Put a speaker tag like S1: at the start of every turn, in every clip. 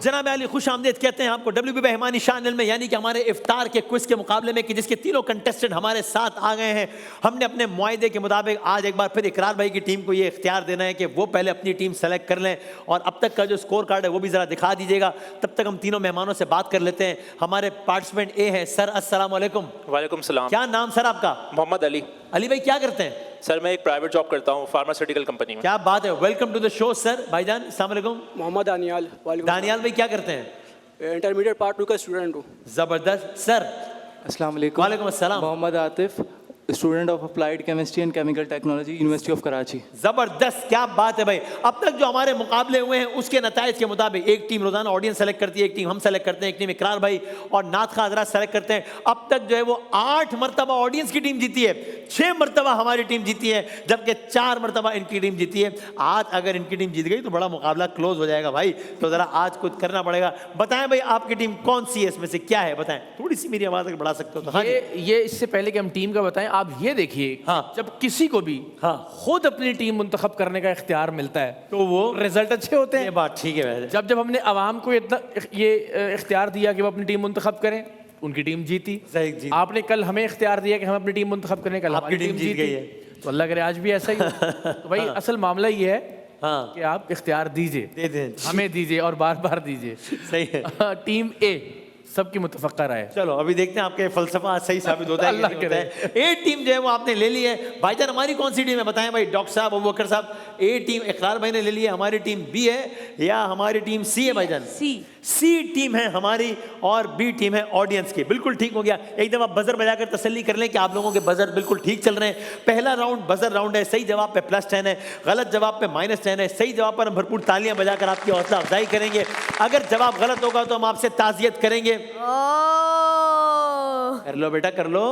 S1: जनाब अली खुश आमदीद कहते हैं आपको WB रहमानी शान में, यानी कि हमारे इफ्तार के क्विज के मुकाबले में कि जिसके तीनों कंटेस्टेंट हमारे साथ आ गए हैं। हमने अपने मुआहदे के मुताबिक आज एक बार फिर इकरार भाई की टीम को ये इख्तियार देना है कि वो पहले अपनी टीम सेलेक्ट कर लें और अब तक का जो स्कोर कार्ड है वो भी ज़रा दिखा दीजिएगा। तब तक हम तीनों मेहमानों से बात कर लेते हैं। हमारे पार्टिसिपेंट ए है सर, अस्सलाम वालेकुम।
S2: वालेकुम सलाम।
S1: क्या नाम सर आपका?
S2: मोहम्मद अली।
S1: अली भाई क्या करते हैं?
S2: सर मैं एक प्राइवेट जॉब करता हूँ फार्मास्यूटिकल कंपनी में।
S1: क्या बात है, welcome to the show sir. भाईजान अस्सलाम वालेकुम।
S3: मोहम्मद दानियाल।
S1: दानियाल भाई क्या करते हैं?
S3: इंटरमीडिएट पार्ट 2 का स्टूडेंट हूँ।
S1: जबरदस्त सर।
S4: अस्सलाम वालेकुम।
S1: वालेकुम अस्सलाम।
S4: Mohammad Atif, student of applied chemistry and chemical technology, university of Karachi.
S1: जबरदस्त, क्या बात है भाई। अब तक जो हमारे मुकाबले हुए हैं उसके नताइज के मुताबिक एक टीम रोजाना ऑडियंस सेलेक्ट करती है, एक टीम हम सेलेक्ट करते हैं, एक टीम इकरार भाई और नाथ खां हजरात सेलेक्ट करते हैं। अब तक जो है वो 8 मरतबा ऑडियंस की टीम जीती है, 6 मरतबा हमारी टीम जीती है, जबकि 4 मरतबा इनकी टीम जीती है। आज अगर इनकी टीम जीत गई तो बड़ा मुकाबला क्लोज हो जाएगा भाई, तो जरा आज कुछ करना पड़ेगा। बताएं भाई आपकी टीम कौन सी है, इसमें से क्या है बताएं। थोड़ी सी मेरी आवाज अगर बढ़ा सकते हो तो। हाँ
S5: ये इससे पहले कि हम टीम का बताएं, आप ये देखिए
S1: हाँ।
S5: जब किसी को भी खुद अपनी टीम मुंतखब करने का इख्तियार मिलता है तो वो रिजल्ट अच्छे होते हैं।
S1: ये बात ठीक है वैसे।
S5: जब हमने अवाम को इतना ये इख्तियार दिया कि वो अपनी टीम मुंतखब करें, उनकी टीम जीती।
S1: सही जी।
S5: आपने कल हमें इख्तियार दिया कि हम अपनी टीम मुंतखब करें, कल
S1: आपकी टीम जीत गई है।
S5: तो अल्लाह करे आज भी ऐसा ही हो। तो भाई असल मामला ये है कि आप इख्तियार दीजिए,
S1: दे दें,
S5: हमें दीजिए और बार बार दीजिए।
S1: सही है।
S5: टीम ए सबकी मुतफक्का राय।
S1: चलो अभी देखते हैं आपके फलसफा सही साबित होता है कि नहीं होता है। ए टीम जो है वो आपने ले ली है। भाईजान हमारी कौन सी टीम है बताएं भाई। डॉक्टर साहब, अबू बकर साहब। ए टीम इकरार भाई ने ले ली है, हमारी टीम बी है या हमारी टीम सी है भाईजान? सी टीम है हमारी और बी टीम है ऑडियंस की। बिल्कुल ठीक हो गया। एक दफा बजर बजाकर तसल्ली कर लें कि आप लोगों के बजर बिल्कुल ठीक चल रहे हैं। पहला राउंड बजर राउंड है, सही जवाब पे +10 है, गलत जवाब पे -10 है। सही जवाब पर हम भरपूर तालियां बजाकर आपकी हौसला अफजाई करेंगे। अगर जवाब गलत होगा तो हम आपसे ताज़ियत करेंगे। कर लो बेटा कर लो।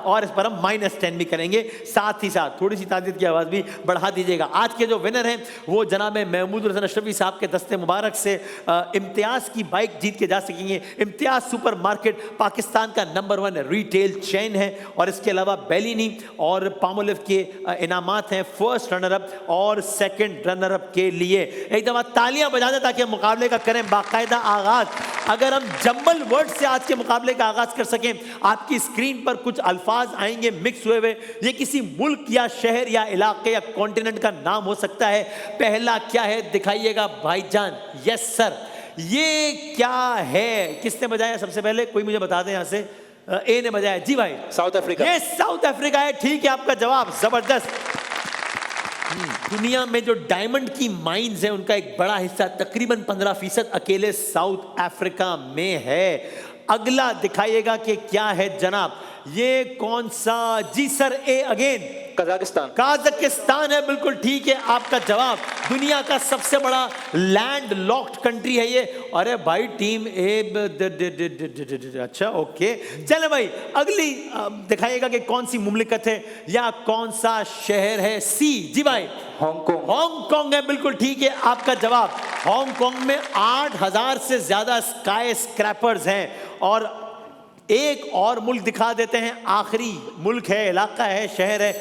S1: और इस पर हम -10 भी करेंगे। साथ ही साथ थोड़ी सी ताज़ियत की आवाज़ भी बढ़ा दीजिएगा। आज के जो विनर हैं वो जनाब महमूद हसन अशरफी साहब के दस्ते मुबारक से इम्तियाज़ की बाइक जीत के जा सकेंगे। इम्तियाज़ सुपर मार्केट पाकिस्तान का नंबर 1 रिटेल चेन है और इसके अलावा बेलिनी और पामोलिव के इनामात हैं फर्स्ट रनरअप और सेकंड रनरअप के लिए। एक दफ़ा तालियां बजा दें ताकि मुकाबले का करें बाकायदा आगाज़। अगर हम जम्बल वर्ड से आज के मुकाबले का आगाज़ कर सकें, आपकी स्क्रीन पर कुछ अल्फाज आएंगे मिक्स हुए हुए। ये किसी मुल्क या शहर या इलाके या कॉन्टिनेंट का नाम हो सकता है। पहला क्या है दिखाइएगा भाईजान। यस सर, ये क्या है? किसने बजाया सबसे पहले? कोई मुझे बता दें यहाँ से। ए ने बजाया जी भाई।
S2: South Africa.
S1: ये साउथ अफ्रीका है। ठीक है आपका जवाब, जबरदस्त। दुनिया में जो डायमंड की माइंस है उनका एक बड़ा हिस्सा तकरीबन 15% अकेले साउथ अफ्रीका में है। अगला दिखाइएगा कि क्या है जनाब। ये कौन सा? जी सर, ए अगेन।
S2: कजाकिस्तान।
S1: काज़ाकिस्तान है, बिल्कुल ठीक है आपका जवाब। दुनिया का सबसे बड़ा लैंड लॉक्ड कंट्री है ये। अरे भाई टीम ए अच्छा ओके। चले भाई अगली दिखाइएगा कि कौन सी मुमलिकत है या कौन सा शहर है। सी जी भाई।
S4: हांगकांग।
S1: हांगकांग है, बिल्कुल ठीक है आपका जवाब। हांगकांग में 8000 से ज्यादा स्काई स्क्रैपर्स हैं। और एक और मुल्क दिखा देते हैं, आखिरी मुल्क है, इलाका है, शहर है।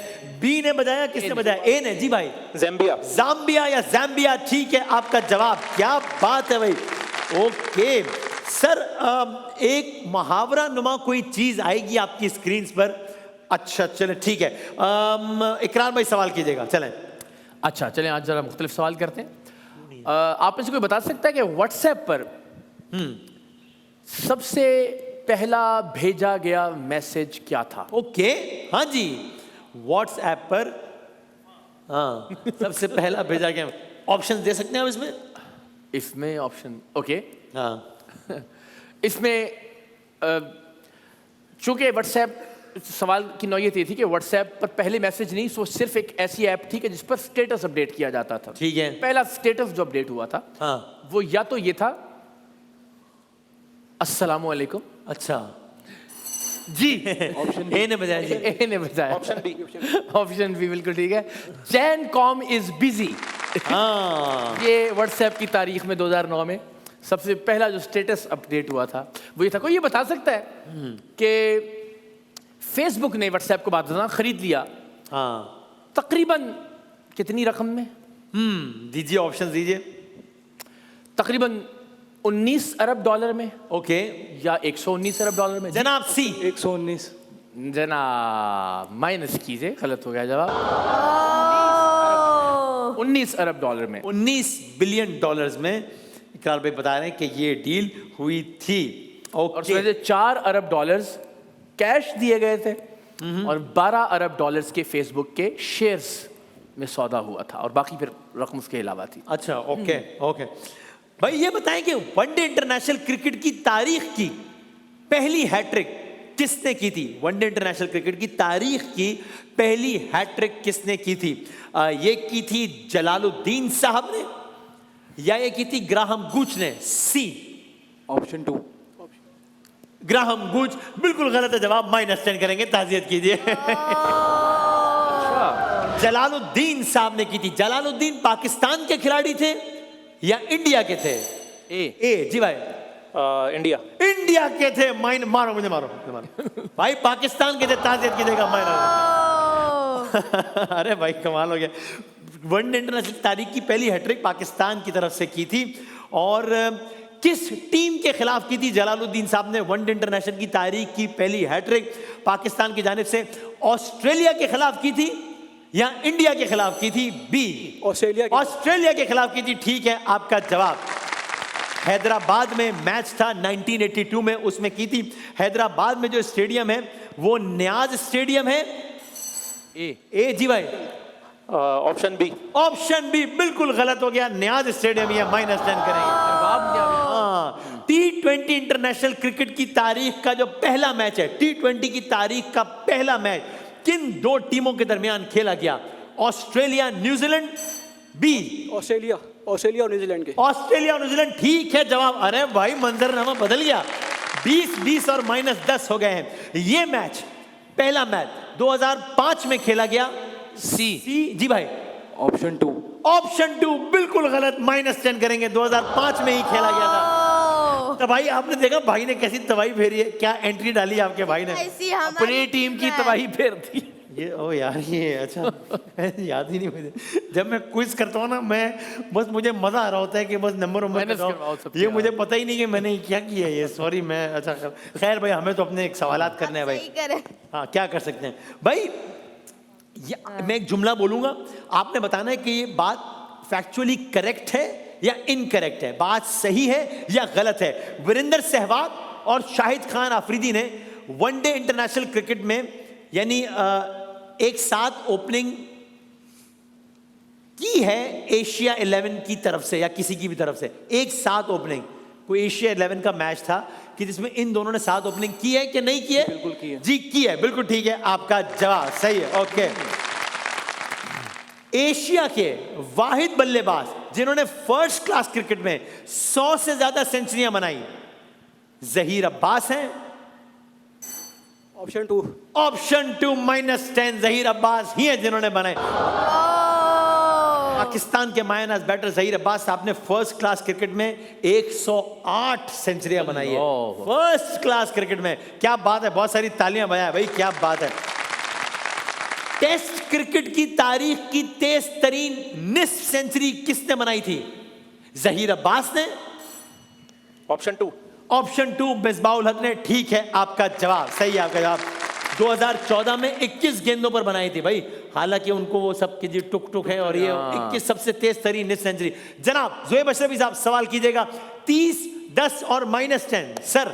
S1: बी ने बजाया, किसने बजाया? ए ने जी भाई।
S2: ज़ाम्बिया।
S1: ज़ाम्बिया या ज़ाम्बिया, ठीक है आपका जवाब। क्या बात है भाई। ओके सर, एक मुहावरा नुमा कोई चीज आएगी आपकी स्क्रीन पर। अच्छा चले ठीक है। इकरार भाई सवाल कीजिएगा। चलें।
S5: अच्छा चलें, आज जरा मुख्तलिफ सवाल करते हैं। आप में से कोई बता सकता है कि व्हाट्सएप पर सबसे पहला भेजा गया मैसेज क्या था?
S1: ओके हाँ जी, व्हाट्सएप पर हाँ सबसे पहला भेजा गया। ऑप्शन दे सकते हैं आप इसमें?
S5: इसमें ऑप्शन ओके
S1: हाँ।
S5: इसमें चूंकि व्हाट्सएप, सवाल की नौयत ये थी कि व्हाट्सएप पर पहले मैसेज नहीं, सो सिर्फ एक ऐसी ऐप थी कि जिस पर स्टेटस अपडेट किया जाता था।
S1: ठीक है।
S5: पहला स्टेटस जो अपडेट हुआ था वो या तो ये था अस्सलामुअलैकुम।
S1: अच्छा जी। ऑप्शन ए ने बजाया जी।
S5: ए ने बजाया।
S2: Option B.
S5: ऑप्शन बी बिल्कुल ठीक है। Jan Koum is busy. ये व्हाट्सएप की तारीख में 2009 में सबसे पहला जो स्टेटस अपडेट हुआ था वो ये था। कोई ये बता सकता है कि फेसबुक ने व्हाट्सएप को बाद खरीद लिया तकरीबन कितनी रकम में?
S1: दीजिए ऑप्शन दीजिए।
S5: तकरीबन 19 अरब डॉलर में
S1: ओके
S5: या 119 अरब डॉलर में।
S1: जनाब सी
S4: 119।
S5: जना माइनस कीजिए, गलत हो गया जवाब। 19 अरब डॉलर में।
S1: 19 बिलियन डॉलर्स में इकरार भाई बता रहे हैं कि ये डील हुई थी।
S5: और
S1: ओके
S5: उसमें से 4 अरब डॉलर्स कैश दिए गए थे और 12 अरब डॉलर्स के फेसबुक के शेयर्स में सौदा हुआ था और बाकी फिर रकम उसके अलावा थी।
S1: अच्छा ओके ओके भाई ये बताएं कि वनडे इंटरनेशनल क्रिकेट की तारीख की पहली हैट्रिक किसने की थी? वनडे इंटरनेशनल क्रिकेट की तारीख की पहली हैट्रिक किसने की थी? ये की थी जलालुद्दीन साहब ने या ये की थी ग्राहम गूच ने? C
S4: option 2।
S1: ग्राहम गूच बिल्कुल गलत है जवाब, -10 करेंगे, ताज़ियत कीजिए। जलालुद्दीन साहब ने की थी। जलालुद्दीन पाकिस्तान के खिलाड़ी थे या इंडिया के थे? ए जी भाई
S2: इंडिया।
S1: इंडिया के थे। मारो मुझे, मारो भाई, पाकिस्तान के थे, ताज़ियत कीजिएगा। अरे भाई कमाल हो गया। वनडे इंटरनेशनल तारीख की पहली हैट्रिक पाकिस्तान की तरफ से की थी। और किस टीम के खिलाफ की थी जलालुद्दीन साहब ने वनडे इंटरनेशनल की तारीख की पहली हैट्रिक? पाकिस्तान की जानिब से ऑस्ट्रेलिया के खिलाफ की थी या इंडिया के खिलाफ की थी? बी ऑस्ट्रेलिया के खिलाफ की थी। ठीक है आपका जवाब। हैदराबाद में मैच था 1982 में, उसमें की थी। हैदराबाद में जो स्टेडियम है वो न्याज स्टेडियम है। ए जी भाई
S2: ऑप्शन बी।
S1: ऑप्शन बी बिल्कुल गलत हो गया, न्याज स्टेडियम। या -10 करेंगे।
S5: जवाब क्या है?
S1: हाँ, T20 इंटरनेशनल क्रिकेट की तारीख का जो पहला मैच है, T20 की तारीख का पहला मैच किन 2 टीमों के दरमियान खेला गया? Australia New Zealand? बी
S3: ऑस्ट्रेलिया और न्यूजीलैंड के।
S1: ऑस्ट्रेलिया और न्यूजीलैंड। ठीक है जवाब। अरे भाई मंजरनामा बदल गया। 20 और -10 हो गए हैं। ये मैच, पहला मैच 2005 में खेला गया। सी जी भाई
S4: ऑप्शन 2।
S1: ऑप्शन 2 बिल्कुल गलत, -10 करेंगे। 2005 में ही खेला गया था। तो भाई आपने देखा भाई ने कैसी तबाही फेरी है, क्या एंट्री डाली आपके भाई ने।
S6: ऐसी हमारी
S5: अपनी टीम की तबाही फेर दी।
S1: ये ओ यार ये अच्छा याद ही नहीं मुझे। जब मैं क्विज करता हूँ ना, मैं बस मुझे मजा आ रहा होता है कि बस नंबर
S5: माइनस करवाओ सबके
S1: ये मुझे पता ही नहीं कि मैंने क्या किया है ये। सॉरी मैं अच्छा खैर भाई, हमें तो अपने एक सवालात करने हैं भाई।
S6: सही करे।
S1: हाँ क्या कर सकते हैं भाई। मैं एक जुमला बोलूंगा, आपने बताना है कि ये बात फैक्चुअली करेक्ट है या इनकरेक्ट है, बात सही है या गलत है। वीरेंद्र सहवाग और शाहिद खान आफरीदी ने वनडे इंटरनेशनल क्रिकेट में यानी एक साथ ओपनिंग की है एशिया 11 की तरफ से या किसी की भी तरफ से। एक साथ ओपनिंग, कोई एशिया 11 का मैच था कि जिसमें इन दोनों ने साथ ओपनिंग की है कि नहीं की है?
S4: बिल्कुल की है
S1: जी, की है। बिल्कुल ठीक है आपका जवाब, सही है। ओके। एशिया के वाहिद बल्लेबाज जिन्होंने फर्स्ट क्लास क्रिकेट में 100 से ज्यादा सेंचुरियां बनाई, जहीर अब्बास हैं।
S3: ऑप्शन 2।
S1: ऑप्शन 2 -10 जहीर अब्बास ही है जिन्होंने बनाए। पाकिस्तान के मायनाज बैटर जहीर अब्बास साहब ने फर्स्ट क्लास क्रिकेट में 108 सेंचुरियां बनाई है। फर्स्ट क्लास क्रिकेट में, क्या बात है। बहुत सारी तालियां बजाएं भाई, क्या बात है। टेस्ट क्रिकेट की तारीख की तेज तरीन निस्फ सेंचुरी किसने बनाई थी? जहीर अब्बास ने?
S2: ऑप्शन 2।
S1: ऑप्शन 2 मिसबाउल हक ने। ठीक है आपका जवाब, सही है आपका जवाब। 2014 में 21 गेंदों पर बनाई थी भाई। हालांकि उनको वो सब की जी टुक टुक है और ये 21 सबसे तेज तरीन निस्फ सेंचुरी। जनाब ज़ोएब अशरफी साहब सवाल कीजिएगा। 30, 10 और -10 सर।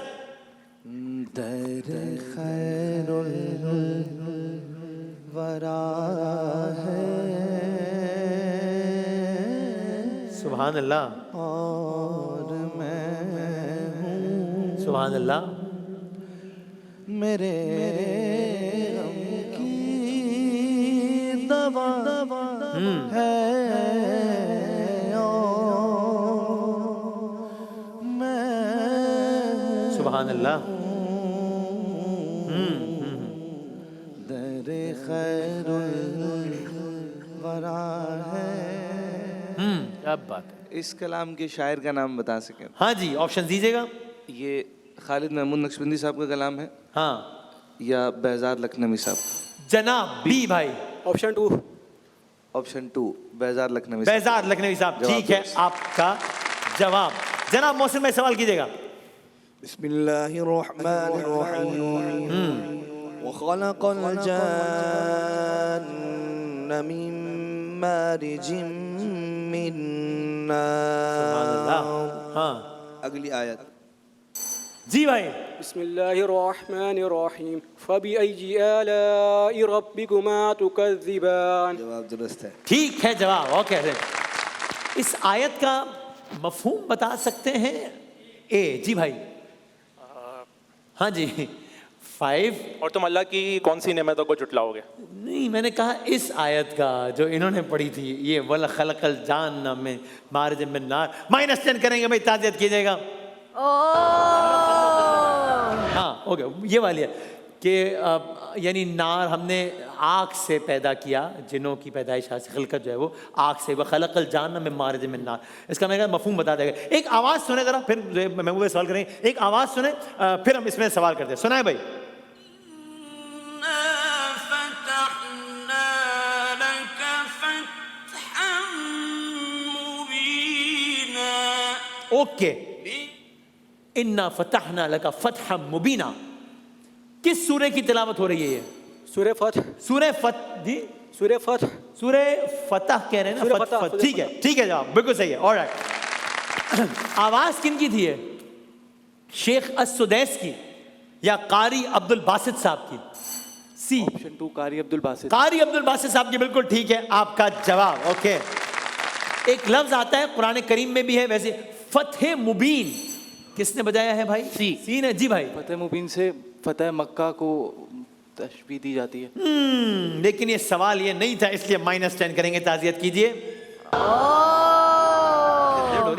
S1: सुभान अल्लाह
S7: और मैं हूँ
S1: सुभान अल्लाह।
S7: मेरे गम की दवा है मैं
S1: सुभान अल्लाह।
S7: दरे खैरुल वरा है।
S5: क्या बात है।
S7: इस कलाम के शायर का नाम बता सकें?
S1: हाँ जी ऑप्शन दीजिएगा।
S7: ये खालिद महमूद नक्शबंदी साहब का कलाम है
S1: हाँ
S7: या बेजार लखनवी साहब?
S1: जनाब बी भाई।
S3: ऑप्शन 2।
S7: ऑप्शन 2 बेजार लखनवी साहब।
S1: बेजार लखनवी साहब।
S7: जवाब
S1: ठीक है
S7: दो।
S1: आपका जवाब। जनाब मोहसिन भाई सवाल कीजिएगा।
S7: बिस्मिल्लाहिर्रहमानिर्रहीम वखलक़ल जन्न मिन मारिजिम मिन नार।
S1: हाँ
S7: अगली आयत।
S1: जी भाई।
S3: बिस्मिल्लाहिर्रहमानिर्रहीम फबिअय्यि आलाइ रब्बिकुमा तुकज़्ज़िबान।
S7: जवाब दुरुस्त है।
S1: ठीक है जवाब। ओके इस आयत का मफहूम बता सकते हैं? ए जी भाई। हाँ जी 5।
S2: और तुम अल्लाह की कौन सी नेमतों को जुटलाओगे?
S1: नहीं मैंने कहा इस आयत का जो इन्होंने पढ़ी थी ये वल खलकल जान में मारिज मिन नार। -10 करेंगे भाई, ताज़ियत कीजिएगा। हाँ ओके ये वाली है कि यानी नार हमने आग से पैदा किया, जिन्हों की पैदाइश से खलकत जो है वो आग से, वह खलकल जान में मारिज मिन नार। इसका मैं मफहूम बता देगा। एक आवाज़ सुने ज़रा, फिर महबूब सवाल करेंगे। एक आवाज़ सुने फिर हम इसमें सवाल करते हैं। सुनाए भाई। ओके इन्ना फतहना लका फतहम मुबीना। किस सूरे की तिलावत हो रही है ये?
S3: सूरह फतह।
S1: सूरह फत जी
S3: सूरह फतह।
S1: सूरह फतह कह रहे हैं ना?
S3: सूरह
S1: फत,
S3: फतह,
S1: फत।
S3: सूरह
S1: ठीक है ठीक है जवाब बिल्कुल सही है। ऑलराइट आवाज किन की थी ये? शेख अस-सुदैस की या कारी अब्दुल बासित साहब की? सी
S4: ऑप्शन 2 कारी अब्दुल बासित।
S1: कारी अब्दुल बासित साहब की बिल्कुल ठीक है आपका जवाब। ओके एक लफ्ज आता है कुरान करीम में भी है वैसे, फतह मुबीन किसने बजाया है भाई? सी ने। जी भाई।
S4: फतेह मुबीन से फतेह मक्का को तशबीह दी जाती है।
S1: लेकिन ये सवाल ये नहीं था इसलिए -10 करेंगे। ताज़ियत कीजिए।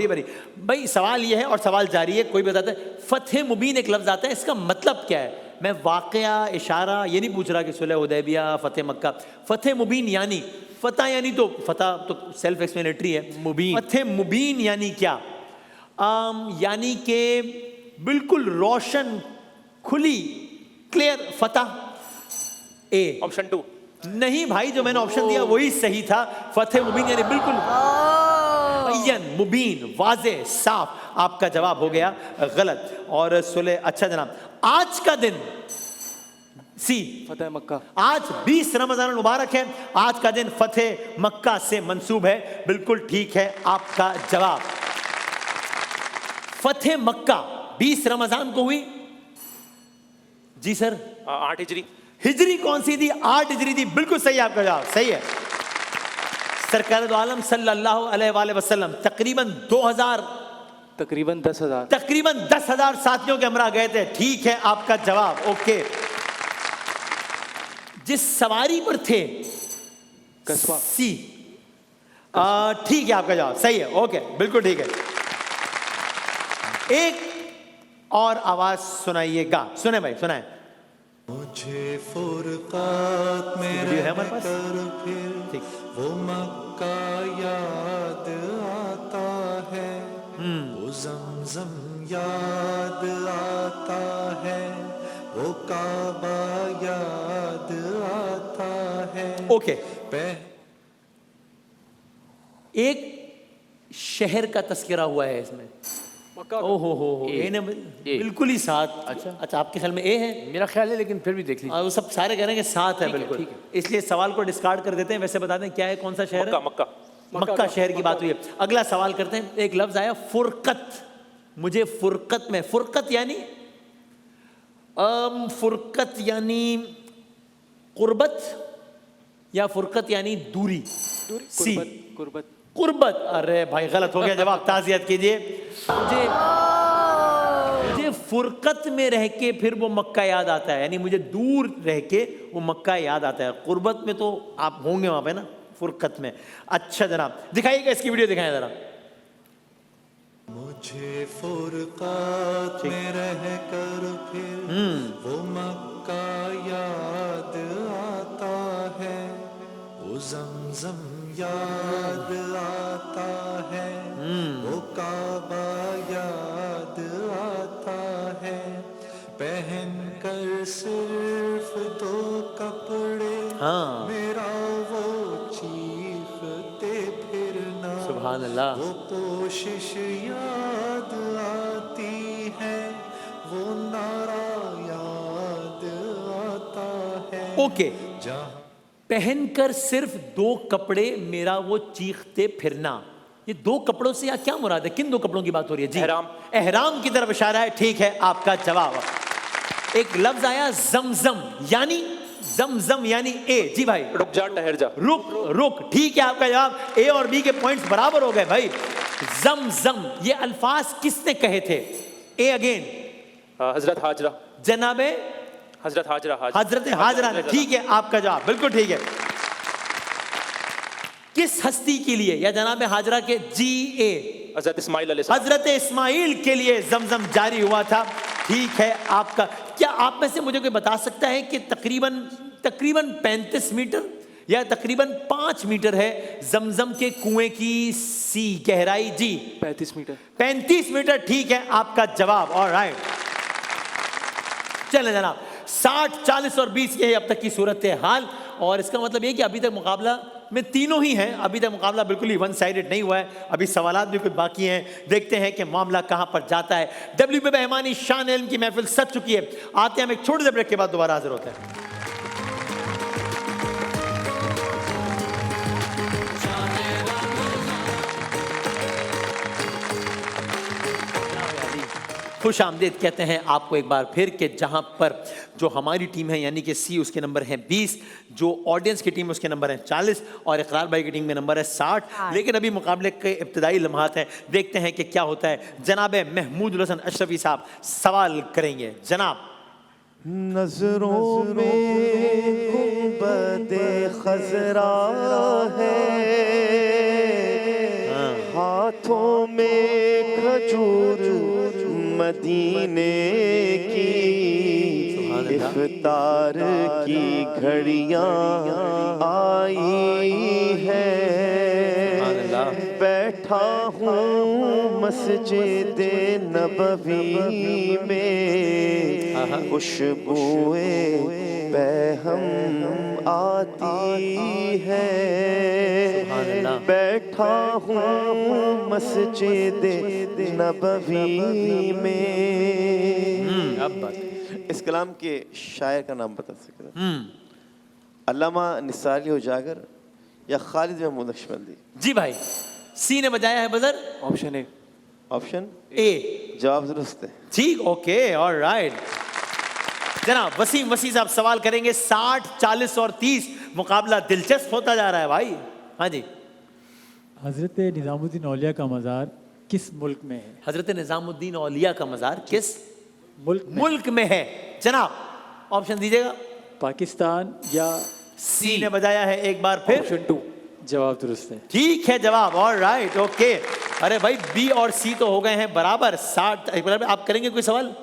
S1: भरी भाई सवाल ये है और सवाल जारी है। कोई बताता है फतह मुबीन एक लफ्ज आता है, इसका मतलब क्या है? मैं वाकया इशारा ये नहीं पूछ रहा कि सुलह हुदैबिया फतेह मक्का। फतह मुबीन यानी फतह यानी तो फतह तो सेल्फ एक्सप्लेनेटरी है। मुबीन फतह मुबीन यानी क्या? यानी कि बिल्कुल रोशन खुली क्लियर फतह। A
S2: option 2।
S1: नहीं भाई जो मैंने ऑप्शन दिया वही सही था। फतह मुबीन यानी बिल्कुल मुबीन वाज़े साफ। आपका जवाब हो गया गलत। और सुलह अच्छा जनाब आज का दिन सी
S4: फतेह मक्का।
S1: आज 20 रमजान मुबारक है। आज का दिन फतेह मक्का से मंसूब है। बिल्कुल ठीक है आपका जवाब। फतेह मक्का 20 रमजान को हुई। जी सर
S2: 8 हिजरी।
S1: हिजरी कौन सी थी? 8 हिजरी थी। बिल्कुल सही आपका जवाब सही है। सरकार दो आलम सल्लल्लाहु अलैहि वसल्लम तकरीबन 10,000 साथियों के हमरा गए थे। ठीक है आपका जवाब। ओके जिस सवारी पर थे
S4: कस्बा।
S1: सी ठीक है आपका जवाब सही है। ओके बिल्कुल ठीक है। एक और आवाज सुनाइएगा। सुने भाई सुनाए।
S6: मुझे फुरक़ात में
S1: वीडियो है हमारे पास? ठीक
S6: वो मक्का याद आता है, वो ज़मज़म याद आता है, वो काबा याद आता है।
S1: ओके एक शहर का तस्करा हुआ है इसमें।
S3: मक्का।
S1: ओहो हो ए ने बिल्कुल ही साथ। अच्छा आपके ख्याल में ए है?
S5: मेरा ख्याल है लेकिन फिर भी देख लीजिए।
S1: वो सब सारे कह रहे हैं कि साथ है।
S5: ठीक है,
S1: बिल्कुल
S5: ठीक है।
S1: इसलिए सवाल को डिस्कार्ड कर देते हैं। वैसे बता दें क्या है, कौन सा शहर है?
S2: मक्का।
S1: मक्का शहर की बात हुई है। अगला सवाल करते हैं। एक लफ्ज आया फुरकत। मुझे फुरकत में फुरकत यानी कुर्बत या फुरकत यानी दूरी? सी कुर्बत। अरे भाई गलत हो गया जवाब। ताज़ियत कीजिए। मुझे फुरकत में रह के फिर वो मक्का याद आता है, यानी मुझे दूर रह के वो मक्का याद आता है। कुर्बत में तो आप होंगे वहां पे ना, फुरकत में। अच्छा जनाब दिखाइएगा इसकी वीडियो दिखाएं जरा।
S6: मुझे फुरक़ात में रह कर फिर वो मक्का याद आता है, वो ज़मज़म याद आता है, वो काबा याद आता है। पहन कर सिर्फ दो कपड़े मेरा वो चीखते फिरना।
S1: सुभान सुभान अल्लाह।
S6: वो कोशिश याद आती है, वो नारा याद आता है।
S1: ओके,
S6: जहाँ
S1: पहनकर सिर्फ 2 कपड़े मेरा वो चीखते फिरना, ये 2 कपड़ों से या क्या मुराद है? किन 2 कपड़ों की बात हो रही है जी?
S2: एहराम।
S1: एहराम की तरफ इशारा है, ठीक है आपका जवाब। एक लफ्ज आया जमजम, यानी जमजम यानी ए। जी भाई,
S2: रुक जा, ठहर जा।
S1: रुक रुक, ठीक है आपका जवाब। ए और बी के पॉइंट्स बराबर हो गए भाई। जमजम ये अल्फाज किसने कहे थे? ए अगेन,
S2: हजरत हाजरा।
S1: जनाबे
S2: हजरत हाजरा।
S1: हजरत हाजरा ने, ठीक है आपका जवाब बिल्कुल ठीक है। किस हस्ती के लिए या जनाब हाजरा के? जी ए,
S2: हजरत इस्माइल अलैहिस्सलाम।
S1: हजरत इस्माइल के लिए जमजम जारी हुआ था, ठीक है आपका। क्या आप में से मुझे कोई बता सकता है कि तकरीबन 35 मीटर या तकरीबन 5 मीटर है जमजम के कुएं की सी गहराई? जी
S4: 35 मीटर।
S1: 35 मीटर, ठीक है आपका जवाब। ऑलराइट, चलें जनाब, 60, 40 और 20 ये अब तक की सूरत हाल। और इसका मतलब ये कि अभी तक मुकाबला में तीनों ही हैं, अभी तक मुकाबला बिल्कुल ही वन साइडेड नहीं हुआ है, अभी सवालात भी कुछ बाकी हैं। देखते हैं कि मामला कहां पर जाता है। WB बेहमानी शान इल्म की महफिल सज चुकी है। आते हैं हम एक छोटे से ब्रेक के बाद दोबारा हाजिर होते हैं। खुश आमदीद कहते हैं आपको एक बार फिर के जहां पर जो हमारी टीम है यानी कि सी, उसके नंबर हैं 20, जो ऑडियंस की टीम उसके नंबर हैं 40 और इकरार भाई की टीम में नंबर है 60। लेकिन अभी मुकाबले के इब्तदाई लम्हात हैं, देखते हैं कि क्या होता है। जनाब महमूद हसन अशरफी साहब सवाल करेंगे। जनाब,
S6: नजरों में गुंबदे खजरा है, हाथों में खजूर मदीने की, इफ्तार की घड़ियां आई है, बैठा हूँ मस्जिद नबवी में, खुशबुएं बहम आती है, बैठा हूँ मस्जिद नबवी में।
S1: अब बात।
S8: इस कलाम के शायर का नाम बता सकते हैं? अल्लामा निसारी उजागर या खालिद महमूद नक्शबंदी?
S1: जी भाई, सी ने बजाया है buzzer.
S4: Option A.
S8: Option
S1: A
S8: जवाब दुरुस्त है।
S1: ठीक, ओके, ऑलराइट। जनाब वसीम साहब सवाल करेंगे। 60, 40 और 30 मुकाबला दिलचस्प होता जा रहा है भाई। हाँ जी,
S9: हज़रत निज़ामुद्दीन औलिया का मज़ार किस मुल्क में है?
S1: हजरत निज़ामुद्दीन औलिया का मज़ार किस
S9: मुल्क
S1: में है? जनाब ऑप्शन दीजिएगा।
S9: पाकिस्तान या
S1: सी ने बजाया है एक बार फिर।
S4: ऑप्शन 2।
S9: जवाब दुरुस्त है।
S1: ठीक है जवाब, ऑलराइट, ओके। अरे भाई बी और सी तो हो गए हैं बराबर 60। एक बार आप करेंगे कोई सवाल?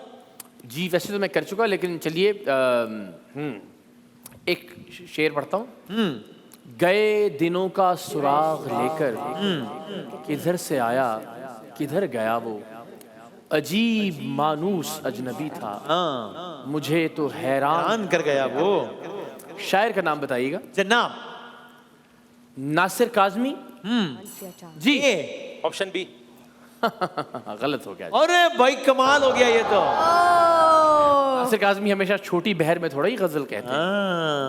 S5: जी वैसे तो मैं कर चुका, लेकिन चलिए एक शेर पढ़ता हूँ। गए दिनों का सुराग लेकर किधर से आया किधर गया वो, अजीब मानूस अजनबी था मुझे तो हैरान
S1: कर गया वो।
S5: शायर का नाम बताइएगा।
S1: जनाब
S5: नासिर काज़मी।
S1: जी
S2: ऑप्शन बी।
S5: गलत हो गया।
S1: अरे भाई कमाल हो गया ये तो।
S5: नासिर काज़मी हमेशा छोटी बहर में थोड़ा ही गजल कहते हैं,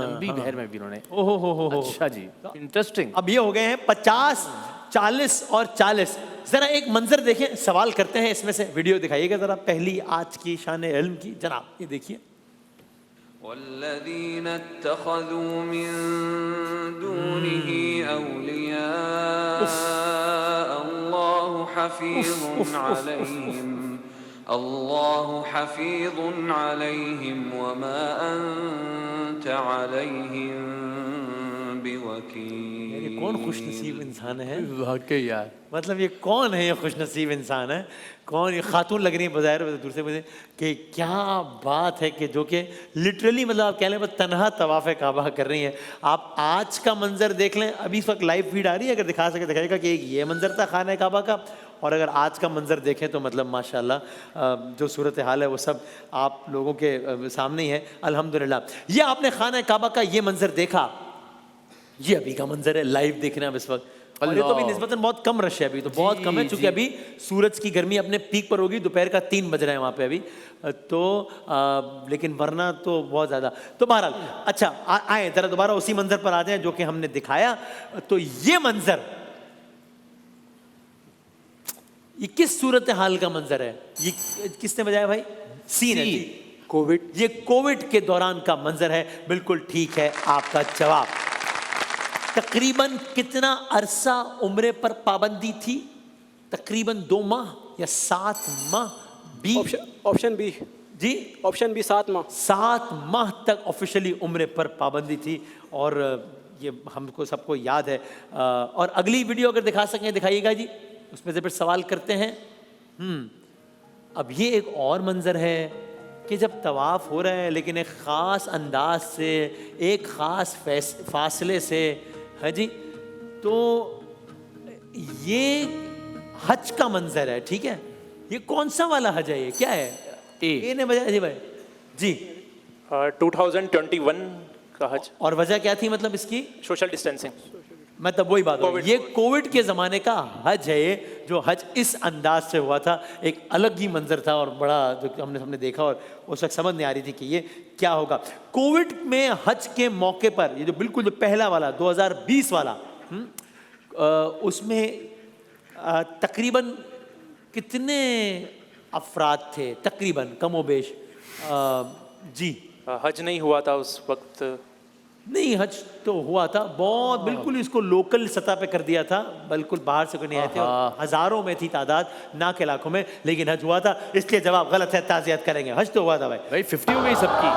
S5: लंबी बहर में भी उन्होंने।
S1: ओहो हो।
S5: अच्छा जी, इंटरेस्टिंग।
S1: अब ये हो गए हैं 50, 40 और 40। जरा एक मंजर देखें, सवाल करते हैं इसमें से। वीडियो दिखाइएगा जरा, पहली आज की शान इल्म की। जनाब ये देखिए।
S10: वल्लज़ीन इत्तख़ज़ू मिन दूनिही औलिया अल्लाहु हफ़ीज़ुन अलैहिम अल्लाहु हफ़ीज़ुन अलैहिम वमा अंत अलैहिम बिवकील।
S1: ये कौन खुशनसीब इंसान है
S5: वाकई यार,
S1: मतलब ये कौन है ये खुशनसीब इंसान है? कौन? ये खातून लग रही है बज़ाहिर दूर से मुझे कि क्या बात है कि जो कि लिटरली मतलब आप कह लें बस तनहा तवाफ़ काबा कर रही हैं। आप आज का मंजर देख लें, अभी इस वक्त लाइव फीड आ रही है, अगर दिखा सके दिखाएगा कि एक ये मंजर था खाना काबा का, और अगर आज का मंजर देखें तो मतलब माशाल्लाह जो सूरत हाल है वो सब आप लोगों के सामने ही है अल्हम्दुलिल्लाह। ये आपने खाना काबा का ये मंजर देखा, ये अभी का मंजर है, लाइव देखना अब इस वक्त। और ये तो अभी निस्बतन बहुत कम रश है, अभी तो बहुत कम है, क्योंकि अभी सूरज की गर्मी अपने पीक पर होगी, दोपहर का 3 बज रहे हैं वहाँ पे अभी तो लेकिन वरना तो बहुत ज़्यादा। तो बहरहाल अच्छा आए ज़रा दोबारा उसी मंजर पर आ जाएं जो कि हमने दिखाया। तो ये मंजर, ये किस सूरत हाल का मंजर है? ये किसने बजाया भाई? सी ने।
S3: कोविड।
S1: ये कोविड के दौरान का मंजर है, बिल्कुल ठीक है आपका जवाब। तकरीबन कितना अरसा उम्रे पर पाबंदी थी? तकरीबन 2 माह या 7 माह? बी
S3: ऑप्शन बी
S1: जी,
S3: ऑप्शन बी 7 माह।
S1: 7 माह तक ऑफिशियली उम्रे पर पाबंदी थी और ये हमको सबको याद है। और अगली वीडियो अगर दिखा सकें दिखाइएगा जी, उसमें से फिर सवाल करते हैं। अब ये एक और मंजर है कि जब तवाफ हो रहा है लेकिन एक ख़ास अंदाज से, एक ख़ास फासले से, है जी, तो ये हज का मंजर है, ठीक है। ये कौन सा वाला हज है? ये क्या है? ए ने बजाया जी भाई जी।
S2: 2021 का हज।
S1: और वजह क्या थी मतलब इसकी?
S2: Social distancing.
S1: मतलब वही बात है, ये कोविड के ज़माने का हज है, ये जो हज इस अंदाज से हुआ था, एक अलग ही मंजर था और बड़ा जो हमने देखा और उस वक्त समझ नहीं आ रही थी कि ये क्या होगा। कोविड में हज के मौके पर ये जो बिल्कुल जो पहला वाला 2020 वाला उसमें तकरीबन कितने अफराद थे? तकरीबन कमोबेश जी।
S2: हज नहीं हुआ था उस वक्त।
S1: नहीं, हज तो हुआ था, बहुत बिल्कुल इसको लोकल सतह पे कर दिया था, बिल्कुल बाहर से कोई नहीं आए थे, हजारों में थी तादाद, ना के लाखों में, लेकिन हज हुआ था। इसलिए जवाब गलत है, ताज़ियत करेंगे। हज तो हुआ था भाई
S5: 50 हो गई सबकी।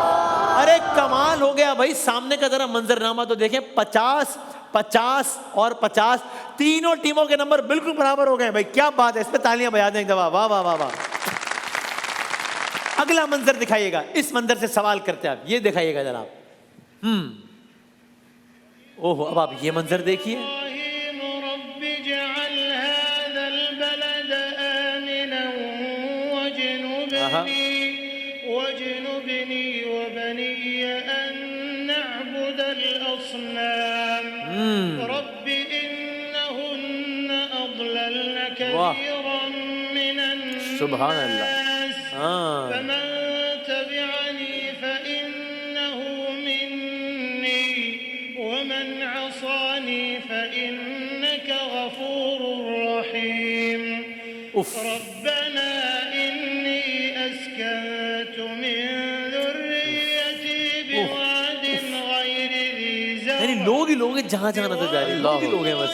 S1: अरे कमाल हो गया भाई, सामने का जरा मंजरनामा तो देखें, 50, 50 और 50, तीनों टीमों के नंबर बिल्कुल बराबर हो गए भाई। क्या बात है, इस पे तालियां बजा दें जवाब। वाह वाह वाह वाह। अगला मंजर दिखाइएगा, इस मंजर से सवाल करते हैं आप, ये दिखाइएगा जनाब। ओहो, अब आप ये मंजर देखिए।
S5: सुभान अल्लाह।
S11: रब्बना इन्नी अस्कंतु मिन ज़ुर्रिय्यती बिवादिन गैरि ज़ी ज़र्अ,
S1: यानी लोग ही लोग हैं, जहाँ जहाँ नजर जा रहे हैं लोग ही लोग हैं बस।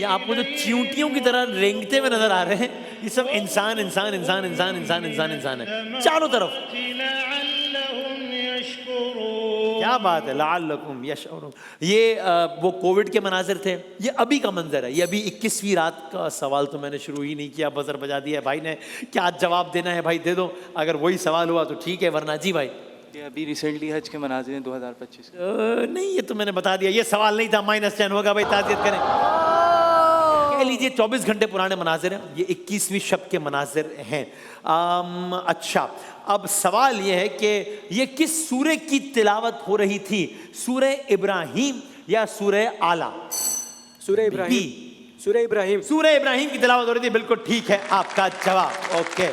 S1: ये आपको जो चींटियों की तरह रेंगते हुए नजर आ रहे हैं, ये सब इंसान इंसान इंसान इंसान इंसान इंसान इंसान है चारों तरफ। क्या बात है, लअल्लकुम यशउरून। ये वो कोविड के मनाजिर थे, ये अभी का मंजर है, ये अभी 21वीं रात का सवाल तो मैंने शुरू ही नहीं किया, बजर बजा दिया भाई ने। क्या जवाब देना है भाई दे दो, अगर वही सवाल हुआ तो ठीक है, वरना जी भाई।
S4: ये अभी रिसेंटली हज के मनाजिर हैं 2025।
S1: नहीं, ये तो मैंने बता दिया, ये सवाल नहीं था। -10 होगा भाई, ताज़ियत करें। कह लीजिए 24 घंटे पुराने मनाजिर हैं, ये 21वीं शब के मनाजिर हैं। अच्छा, अब सवाल ये है कि ये किस सूरे की तिलावत हो रही थी? सूरे इब्राहिम या सूरे आला?
S3: सूरे इब्राहिम। सूरे इब्राहिम।
S1: सूरे इब्राहिम की तिलावत हो रही थी, बिल्कुल ठीक है आपका जवाब। ओके,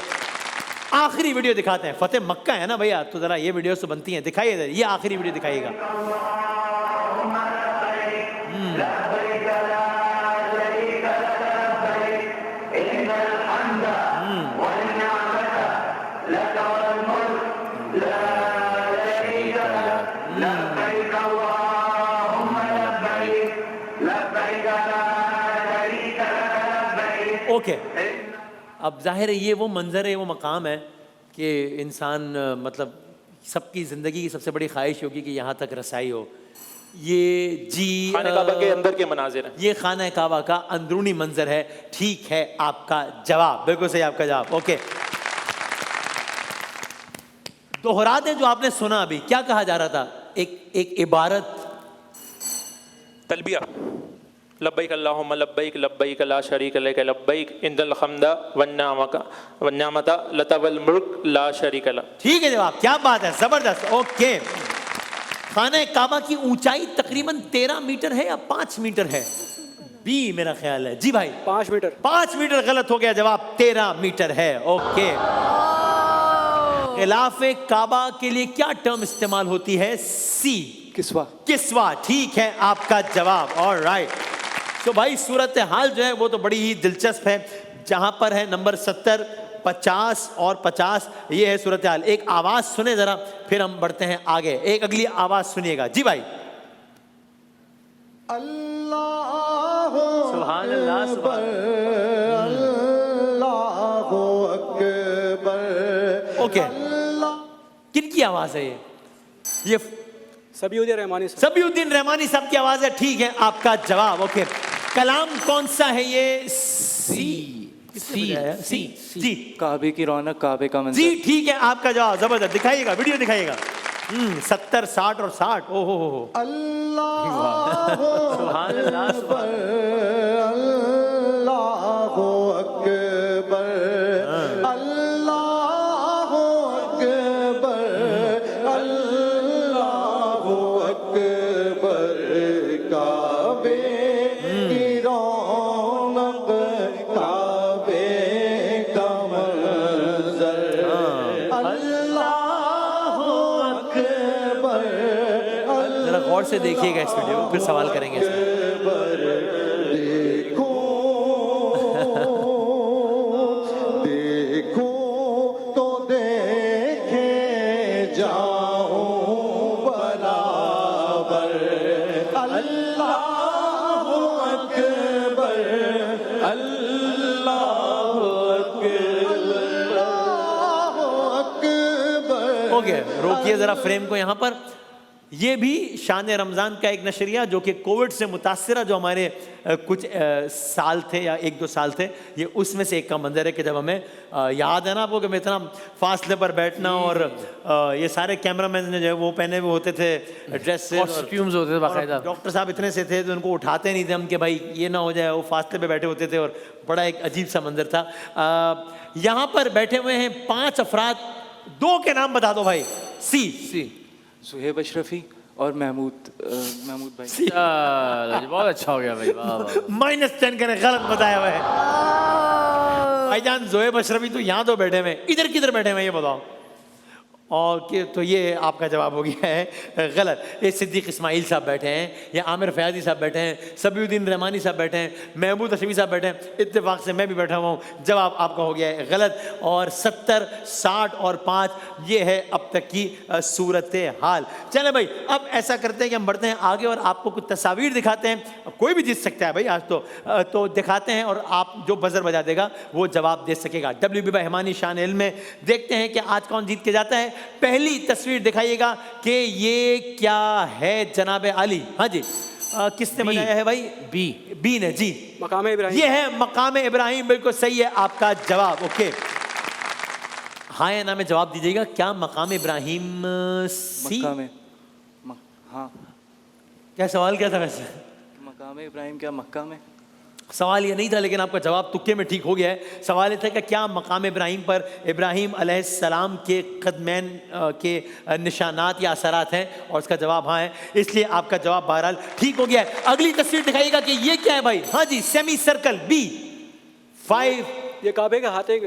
S1: आखिरी वीडियो दिखाते हैं। फतेह मक्का है ना भैया, तो जरा ये वीडियो तो बनती हैं, दिखाइए ये आखिरी वीडियो दिखाइएगा। ओके, अब जाहिर है ये वो मंजर है, वो मकाम है कि इंसान मतलब सबकी ज़िंदगी की सबसे बड़ी ख्वाहिश होगी कि यहाँ तक रसाई हो। ये जी
S2: खाने काबा के अंदर के मनाजिर हैं।
S1: ये खाना काबा का अंदरूनी मंजर है, ठीक है आपका जवाब, बिल्कुल सही आपका जवाब। ओके, दोहरा दें जो आपने सुना अभी, क्या कहा जा रहा था? एक इबारत,
S2: तलबिया। लब्बैक अल्लाहुम्मा लब्बैक लब्बैक ला शरीक लक लब्बैक इन्नल हम्दा वन्निअमता लक वल मुल्क ला शरीक लक।
S1: ठीक है जवाब, क्या बात है, जबरदस्त। ओके, खाने काबा की ऊंचाई तकरीबन 13 मीटर है या 5 मीटर है? बी मेरा ख्याल है। जी भाई
S3: 5 मीटर।
S1: 5 मीटर गलत हो गया, जवाब 13 मीटर है। ओके, खिलाफे काबा के लिए क्या टर्म इस्तेमाल होती है? सी,
S3: किस्वा।
S1: किस्वा, ठीक है आपका जवाब। ऑलराइट, तो भाई सूरत हाल जो है वो तो बड़ी ही दिलचस्प है, जहां पर है नंबर 70, 50 और 50, ये है सूरत हाल। एक आवाज सुने जरा, फिर हम बढ़ते हैं आगे। एक अगली आवाज सुनिएगा। जी भाई,
S6: अल्लाह
S1: सुभान अल्लाह, सुभान
S6: अल्लाह अकबर।
S1: ओके, किनकी आवाज है ये?
S3: सबीउद्दीन रहमानी साहब।
S1: सबीउद्दीन रहमानी साहब की आवाज है। ठीक है आपका जवाब। ओके, कलाम कौन सा है ये? सी, सी, जी,
S4: काबे की रौनक, काबे का मंजर।
S1: जी ठीक है आपका जवाब, जबरदस्त। दिखाइएगा, वीडियो दिखाइएगा। 70, 60 और 60। ओहो हो,
S6: अल्लाह
S1: सुभान अल्लाह, सुभान
S6: अल्लाह अकबर। अल्लाह अकबर अल्लाह अकबर। काबे की रौनक, काबे का मंजर। अल्लाह अकबर।
S1: जरा गौर से देखिएगा इस वीडियो को, फिर सवाल करेंगे इसमें।
S6: देखो देखो तो देखे जाओ बराबर। अल्लाह अकबर अल्लाह अकबर।
S1: ओके, रोकिए जरा फ्रेम को यहाँ पर। ये भी शान रमज़ान का एक नशरिया जो कि कोविड से मुतासरा जो हमारे कुछ साल थे या 1-2 साल थे, ये उसमें से एक का मंजर है कि जब हमें याद है ना आपको कि मैं इतना फासले पर बैठना और ये सारे कैमरामैन ने जो है वो पहने हुए होते थे ड्रेस,
S5: कॉस्ट्यूम्स होते थे बाकायदा।
S1: डॉक्टर साहब इतने से थे तो उनको उठाते नहीं थे हम कि भाई ये ना हो जाए, वो फासले पे बैठे होते थे और बड़ा एक अजीब सा मंजर था। यहाँ पर बैठे हुए हैं 5 अफराद, 2 के नाम बता दो भाई। सी,
S4: सुहेब अशरफी और महमूद भाई।
S5: चलो, बहुत अच्छा हो गया भाई, वाह वाह।
S1: -10 करें, गलत बताया हुआ है भाईजान। जोएब अशरफी तो यहाँ तो बैठे हुए, इधर किधर बैठे हुए ये बताओ? और कि तो ये आपका जवाब हो गया है गलत। ये सिद्दीक इस्माइल साहब बैठे हैं, या आमिर फयाजी साहब बैठे हैं, सबीउद्दीन रहमानी साहब बैठे हैं, महमूद अशरफी साहब बैठे हैं, इत्तेफाक से मैं भी बैठा हुआ हूँ। जवाब आपका हो गया है गलत। और 70, 60 और 5 ये है अब तक की सूरत हाल। चले भाई, अब ऐसा करते हैं कि हम बढ़ते हैं आगे और आपको कुछ तस्वीर दिखाते हैं। कोई भी जीत सकता है भाई आज तो दिखाते हैं, और आप जो बजर बजा देगा वो जवाब दे सकेगा। WB भाई रहमानी शान इल्म में देखते हैं कि आज कौन जीत के जाता है। पहली तस्वीर दिखाइएगा कि ये क्या है जनाब आली। हाँ जी, किसने बजाया है भाई? बी ने। जी,
S3: मकाम इब्राहिम।
S1: ये है मकाम इब्राहिम, बिल्कुल सही है आपका जवाब। ओके, हाँ या ना में जवाब दीजिएगा। क्या मकाम इब्राहिम सी?
S4: हाँ,
S1: क्या सवाल क्या था वैसे?
S4: मकाम इब्राहिम क्या मक्का में?
S1: सवाल ये नहीं था, लेकिन आपका जवाब तुक्के में ठीक हो गया है। सवाल ये था कि क्या मकाम इब्राहिम पर इब्राहिम अलैहिस्सलाम के कदमैन के निशानात या असरात हैं, और उसका जवाब हाँ है, इसलिए आपका जवाब बहरहाल ठीक हो गया है। अगली तस्वीर दिखाइएगा कि ये क्या है भाई? हाँ जी, सेमी सर्कल बी 5।
S3: ये काबे का हाथ है।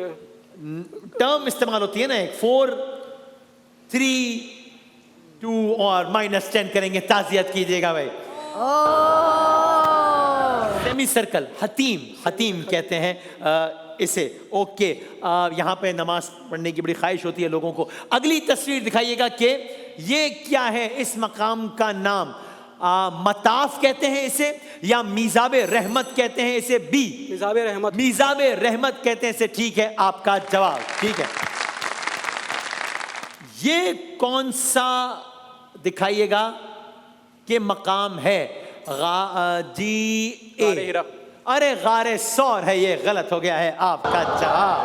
S1: टर्म इस्तेमाल होती है ना, एक 4, 3, 2 और -10 करेंगे। ताज़ियत कीजिएगा भाई। सेमी सर्कल, हतीम कहते हैं इसे। ओके, यहाँ पे नमाज पढ़ने की बड़ी ख्वाहिश होती है लोगों को। अगली तस्वीर दिखाइएगा कि ये क्या है? इस मकाम का नाम मताफ कहते हैं इसे, या मीज़ाबे रहमत कहते हैं इसे? बी,
S3: मीज़ाबे रहमत।
S1: मीज़ाबे रहमत कहते हैं इसे। ठीक है आपका जवाब, ठीक है। ये कौन सा दिखाइएगा कि मकाम है? जी ए, अरे गारे सौर है, ये गलत हो गया है आपका जवाब।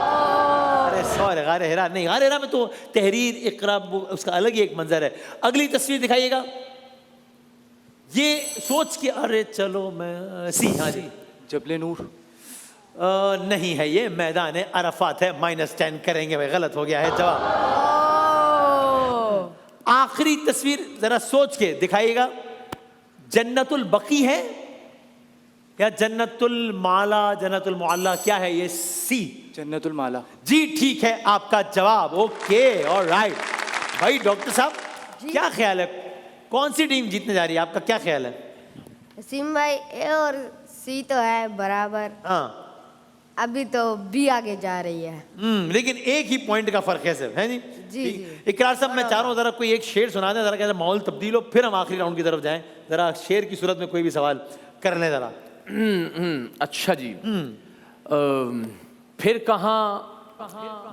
S1: अरे सौर, गारे हिरा नहीं। गारे हिरा में तो तहरीर इकरा उसका अलग ही एक मंजर है। अगली तस्वीर दिखाइएगा। ये सोच के अरे चलो मैं सी। हाँ जी,
S4: जबले नूर।
S1: नहीं है, ये मैदान है अरफात है। -10 करेंगे भाई, गलत हो गया है जवाब। आखिरी तस्वीर जरा सोच के दिखाइएगा, जन्नतुल बकी है या जन्नतुल माला, जन्नतुल मुअल्ला, क्या है ये? सी,
S4: जन्नतुल माला।
S1: जी ठीक है आपका जवाब। ओके ऑलराइट भाई। डॉक्टर साहब क्या ख्याल है, कौन सी टीम जीतने जा रही है, आपका क्या ख्याल है?
S12: सिम भाई ए और सी तो है बराबर,
S1: हाँ
S12: अभी तो बी आगे जा रही है।
S1: लेकिन एक ही पॉइंट का फर्क है सिर्फ, है नहीं?
S12: जी,
S1: ठीक।
S12: जी।
S1: इकरार साहब मैं चाह रहा हूँ जरा कोई एक शेर सुना दें, जरा कैसा माहौल तब्दील हो, फिर हम आखिरी राउंड की तरफ जाएं। जरा शेर की सूरत में कोई भी सवाल कर लें जरा।
S5: अच्छा जी। फिर कहाँ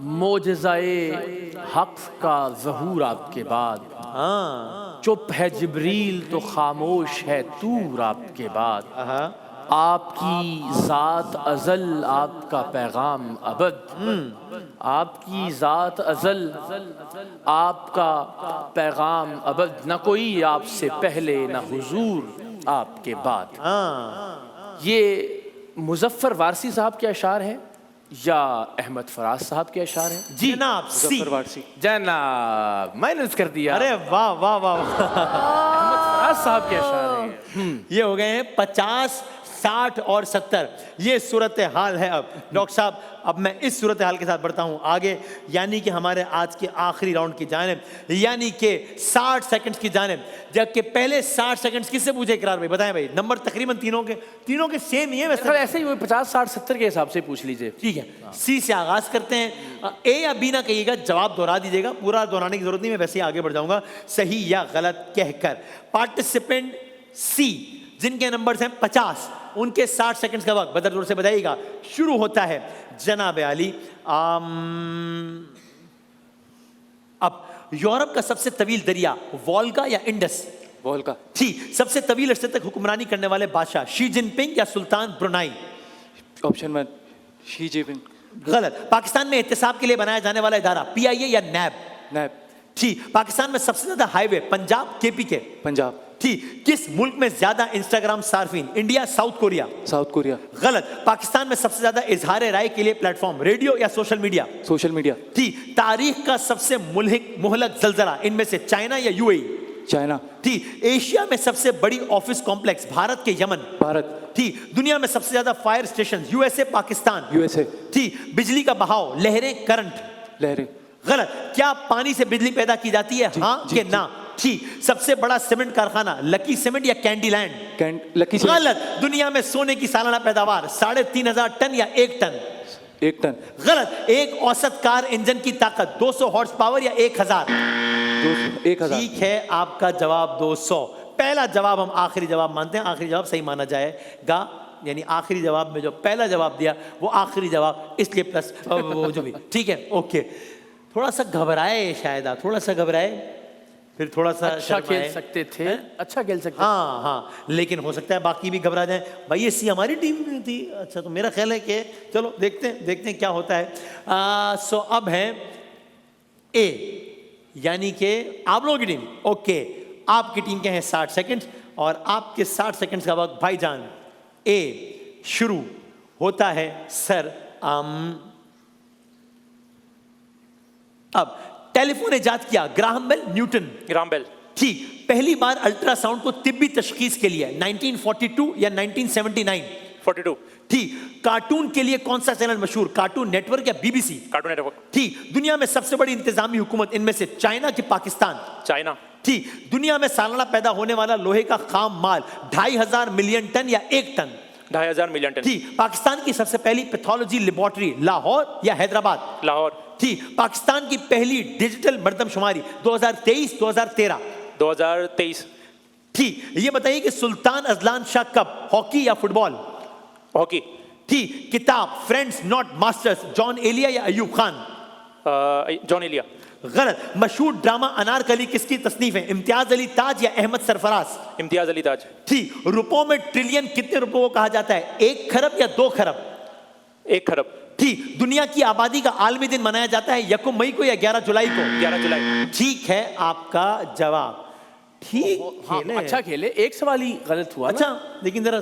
S5: मोजज़ाए हक का ज़हूर आपके बाद, चुप है जिब्रील तो खामोश है तूर आपके बाद, आपकी ज़ात अज़ल आपका पैगाम अबद, आपकी ज़ात अज़ल आपका पैगाम अबद, न कोई आपसे पहले न हुजूर आपके बाद। ये मुज़फ़्फ़र वारसी साहब के अशार हैं या अहमद फराज साहब के अशार हैं?
S1: जी जनाब,
S4: मुज़फ़्फ़र वारसी।
S5: जनाब माइनस कर दिया।
S1: अरे वाह वाह वाह।
S5: अहमद फराज साहब के अशार हैं।
S1: ये हो गए हैं 50, 60 और 70। ये सूरत हाल है। अब डॉक्टर साहब, अब मैं इस सूरत हाल के साथ बढ़ता हूं आगे, यानी कि हमारे आज के आखिरी राउंड की जानिब, यानी कि 60 सेकंड्स की जानिब। जबकि पहले 60 सेकंड्स किससे पूछे इकरार भाई, बताएं भाई। नंबर तकरीबन तीनों के सेम ही है वैसे।
S5: ऐसे ही 50, 60, 70 के हिसाब से पूछ लीजिए।
S1: ठीक है, सी से आगाज करते हैं। ए या बी ना कहिएगा, जवाब दोहरा दीजिएगा, पूरा दोहराने की जरूरत नहीं, मैं वैसे ही आगे बढ़ जाऊंगा सही या गलत कहकर। पार्टिसिपेंट सी जिनके नंबर्स हैं 50, उनके 60 सेकंड्स का वक्त बदर जोर से बताइएगा शुरू होता है। जनाब आली, अब यूरोप का सबसे तवील दरिया वोल्गा या इंडस?
S4: वोल्गा।
S1: ठीक। सबसे तवील अरसे तक हुक्मरानी करने वाले बादशाह शी जिनपिंग या सुल्तान ब्रुनाई?
S4: Option 1 Xi Jinping.
S1: गलत। पाकिस्तान में एहतिसाब के लिए बनाया जाने वाला इदारा PIA या नैब?
S4: नैब।
S1: ठीक। पाकिस्तान में सबसे ज्यादा हाईवे पंजाब KP के?
S4: पंजाब।
S1: ठीक। किस मुल्क में ज्यादा Instagram surfing, India South Korea?
S4: South Korea.
S1: गलत। पाकिस्तान में सबसे ज्यादा इजहार राय के लिए प्लेटफॉर्म रेडियो या सोशल मीडिया?
S4: Social media.
S1: ठीक। तारीख का सबसे मुहलक जलजला इनमें से चाइना या UAE?
S4: चाइना।
S1: ठीक। एशिया में सबसे बड़ी ऑफिस कॉम्प्लेक्स भारत के यमन?
S4: भारत।
S1: ठीक। दुनिया में सबसे ज्यादा fire station USA Pakistan?
S4: USA।
S1: ठीक। बिजली का बहाव लहरें करंट?
S4: लहरें।
S1: गलत। क्या पानी से बिजली पैदा की जाती है, हाँ कि ना? ठीक। सबसे बड़ा सीमेंट कारखाना लकी सीमेंट या कैंडीलैंड?
S4: Lucky cement.
S1: गलत। दुनिया में सोने की सालाना पैदावार 3,500 टन या 1 टन?
S4: 1 टन।
S1: गलत। एक औसत कार इंजन की ताकत 200 हॉर्स पावर या 1000?
S4: 1000।
S1: ठीक है आपका जवाब 200। पहला जवाब हम आखिरी जवाब मानते हैं, आखिरी जवाब सही माना जाएगा। यानी आखिरी जवाब में जो पहला जवाब दिया वो आखिरी जवाब, इसलिए प्लस वो जो भी। ठीक है, ओके। थोड़ा सा घबराए शायद आप, थोड़ा सा घबराए, फिर थोड़ा सा
S5: अच्छा खेल सकते थे, अच्छा खेल सकते।
S1: हाँ हाँ, लेकिन हो सकता है बाकी भी घबरा जाए। भाई ये सी हमारी टीम में थी। अच्छा, तो मेरा ख्याल है कि चलो देखते हैं क्या होता है। सो अब है ए, यानी कि आप लोगों की टीम। ओके, आपकी टीम के हैं 60 सेकंड और आपके 60 सेकंड का वक्त भाईजान ए शुरू होता है। सर अब टेलीफोन इजाद किया Graham Bell, Newton?
S2: Graham Bell.
S1: ठीक। पहली बार अल्ट्रासाउंड को तिब्बी तशखीस के लिए 1942 या 1979?
S2: 42।
S1: ठीक। कार्टून के लिए कौन सा चैनल मशहूर, कार्टून नेटवर्क या BBC?
S2: Cartoon network.
S1: ठीक। दुनिया में सबसे बड़ी इंतजामी हुकूमत इनमें से चाइना की पाकिस्तान?
S2: चाइना।
S1: ठीक। दुनिया में सालाना पैदा होने वाला लोहे का खाम माल 2,500 मिलियन टन या 1 टन?
S2: 2,500 million ton.
S1: ठीक। पाकिस्तान की सबसे पहली पैथोलॉजी लेबोरेटरी लाहौर या हैदराबाद?
S2: लाहौर।
S1: ठीक। पाकिस्तान की पहली डिजिटल मर्दमशुमारी 2023 2013?
S2: 2023।
S1: ठीक। ये बताइए कि Sultan Azlan Shah cup, hockey या फुटबॉल?
S2: हॉकी।
S1: ठीक। किताब Friends Not Masters, Jaun Elia या अयूब खान?
S2: जॉन एलिया।
S1: गलत। मशहूर ड्रामा अनारकली किसकी तसनीफ है, इम्तियाज अली ताज या अहमद सरफराज?
S2: इम्तियाज अली ताज।
S1: ठीक। रुपयों में ट्रिलियन कितने रुपयों को कहा जाता है, 1 खरब या 2 खरब?
S2: 1 खरब।
S1: ठीक। दुनिया की आबादी का आलमी दिन मनाया जाता है 1 मई को या 11 जुलाई को?
S2: 11 जुलाई।
S1: ठीक है आपका जवाब। ठीक
S5: हाँ,
S1: खेले।
S5: अच्छा खेले, एक सवाल ही गलत हुआ ना।
S1: अच्छा लेकिन जरा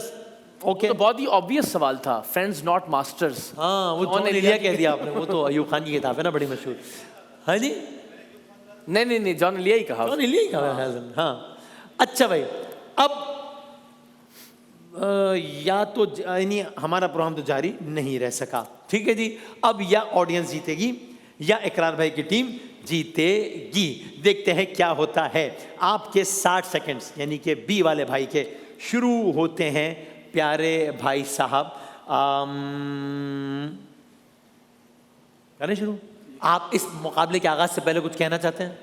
S1: ओके
S5: तो बहुत ही ऑब्वियस सवाल था, फ्रेंड्स नॉट मास्टर्स।
S1: हाँ वो जॉन एलिया कह दिया आपने, वो तो अयूब खान की किताब है ना बड़ी मशहूर। हाँ जी
S5: नहीं जॉन एलिया ही कहा।
S1: जॉन एलिया ही कहा है। हाँ अच्छा भाई, अब या तो यानी हमारा प्रोग्राम तो जारी नहीं रह सका, ठीक है जी। अब या ऑडियंस जीतेगी या इकरार भाई की टीम जीतेगी। देखते हैं क्या होता है। आपके 60 सेकंड्स यानी कि बी वाले भाई के शुरू होते हैं प्यारे भाई साहब। करें शुरू। आप इस मुकाबले के आगाज से पहले कुछ कहना चाहते हैं?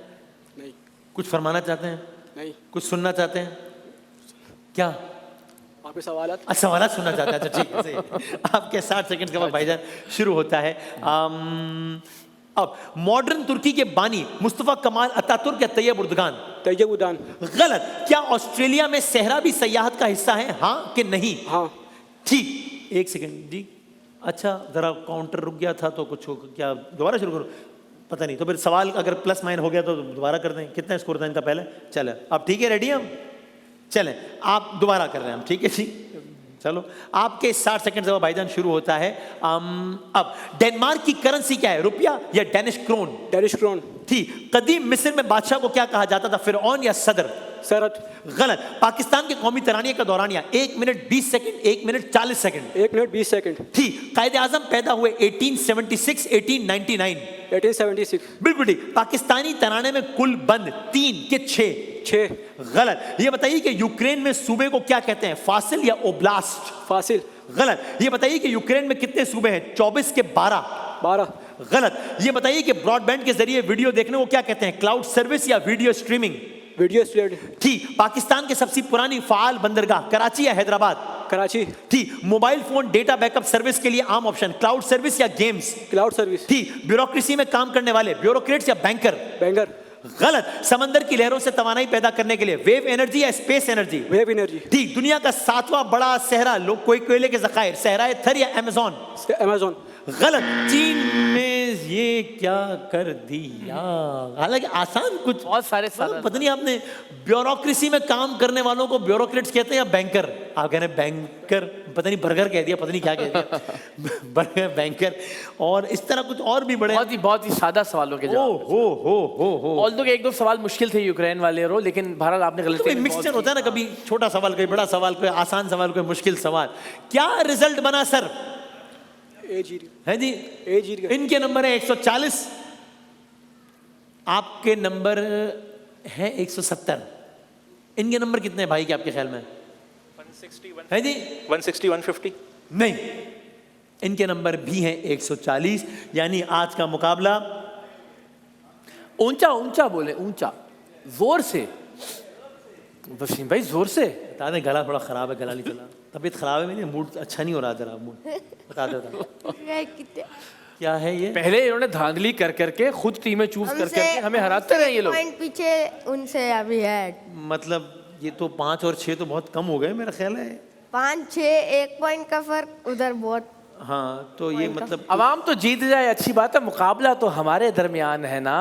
S3: नहीं।
S1: कुछ फरमाना चाहते हैं?
S3: नहीं।
S1: कुछ सुनना चाहते हैं? क्या
S3: आपके सवाल
S1: सवाल सुनना चाहते हैं? अच्छा ठीक है, सही। आपके 60 सेकंड के बाद भाईजान शुरू होता है। अब मॉडर्न तुर्की के बानी मुस्तफा कमाल अतातुर्क या तैयब उर्दगान?
S3: तैयब उर्दगान।
S1: गलत। क्या ऑस्ट्रेलिया में सहरा भी सयाहत का हिस्सा है, हाँ कि नहीं?
S3: हाँ।
S1: ठीक, एक सेकंड जी। अच्छा जरा काउंटर रुक गया था तो कुछ क्या दोबारा शुरू करो? पता नहीं, तो फिर सवाल अगर प्लस माइन हो गया तो दोबारा कर दें। कितना स्कोर था इनका पहले? चले अब ठीक है, रेडी हम? चलें आप दोबारा कर रहे हैं हम, ठीक है जी। चलो आपके 60 सेकंड से भाईजान शुरू होता है। अब डेनमार्क की करेंसी क्या है, रुपया या डेनिश क्रोन?
S3: Danish crown.
S1: ठीक। कदीम मिस्र में बादशाह को क्या कहा जाता था, फिरौन या सदर?
S3: सरत।
S1: गलत। पाकिस्तान के कौमी तरानिया का दौरानिया 1 minute 20 second, 1 minute 40 second?
S3: 1 minute 20 second.
S1: ठीक। कायदे आजम पैदा हुए 1876 1899?
S3: 1876।
S1: बिल्कुल ठीक। पाकिस्तानी तराने में कुल बंद 3 के 6? गलत। ये बताइए कि यूक्रेन में सूबे को क्या कहते हैं, फासिल या ओब्लास्ट?
S3: फासिल।
S1: गलत। ये बताइए कि यूक्रेन में कितने सूबे हैं, 24 के 12?
S3: 12।
S1: गलत। ये बताइए कि ब्रॉडबैंड के जरिए वीडियो देखने को क्या कहते हैं, क्लाउड सर्विस या वीडियो स्ट्रीमिंग?
S3: Video streaming.
S1: ठीक। पाकिस्तान की सबसे पुरानी फाल बंदरगाह कराची या हैदराबाद?
S3: कराची।
S1: ठीक। Mobile phone data backup service के लिए आम ऑप्शन, क्लाउड सर्विस या गेम्स?
S3: Cloud service.
S1: ठीक। ब्यूरोक्रेसी में काम करने वाले, ब्यूरोक्रेट्स या बैंकर?
S3: बैंकर।
S1: गलत। समंदर की लहरों से तवानाई पैदा करने के लिए, वेव एनर्जी या स्पेस एनर्जी?
S3: Wave energy.
S1: ठीक। दुनिया का 7वां बड़ा सहरा, लोग कोयले के जखायर, सहराए थर या अमेज़न?
S3: अमेज़न।
S1: गलत। चीन में ये क्या कर दिया, हालांकि आसान कुछ
S5: बहुत सारे
S1: पता नहीं। आपने ब्यूरोक्रेसी में काम करने वालों को ब्यूरोक्रेट्स कहते हैं या बैंकर? आप कह रहे हैं बैंकर, पता नहीं बर्गर कह दिया, पता नहीं क्या कह दिया। बर्गर, बैंकर और इस तरह कुछ और भी बड़े
S5: बहुत ही सादा सवालों के जवाब।
S1: हो
S5: ऑल्दो के 1-2 सवाल मुश्किल थे यूक्रेन वाले रो, लेकिन बहरहाल आपने गलती।
S1: मिक्सचर होता है ना, कभी छोटा सवाल, कोई बड़ा सवाल, कोई आसान सवाल, कोई मुश्किल सवाल। क्या रिजल्ट बना सर?
S3: ए जीत
S1: है जी,
S3: ए जीत गए।
S1: इनके नंबर है 140, आपके नंबर है 170। इनके नंबर कितने हैं भाई के आपके ख्याल में?
S2: 160
S1: है जी
S2: 160 150?
S1: नहीं, इनके नंबर भी हैं 140। यानी आज का मुकाबला
S5: ऊंचा ऊंचा बोले, ऊंचा जोर से वसीम भाई, जोर से
S1: बता दें। गला थोड़ा खराब है, गला नहीं चला, तबीयत खराब है मेरी, मूड अच्छा नहीं हो रहा जरा मूड। बता दे क्या है ये।
S5: पहले इन्होंने धांधली कर करके खुद टीमें चूज कर करके हमें हराते रहे ये लोग।
S12: पॉइंट पीछे उनसे अभी है।
S1: मतलब ये तो 5 और 6 तो बहुत कम हो गए मेरा ख्याल है।
S12: 5-6 1 पॉइंट का फर्क उधर बहुत।
S1: हाँ तो ये मतलब
S5: अवाम तो जीत जाए अच्छी बात है, मुकाबला तो हमारे दरमियान है ना।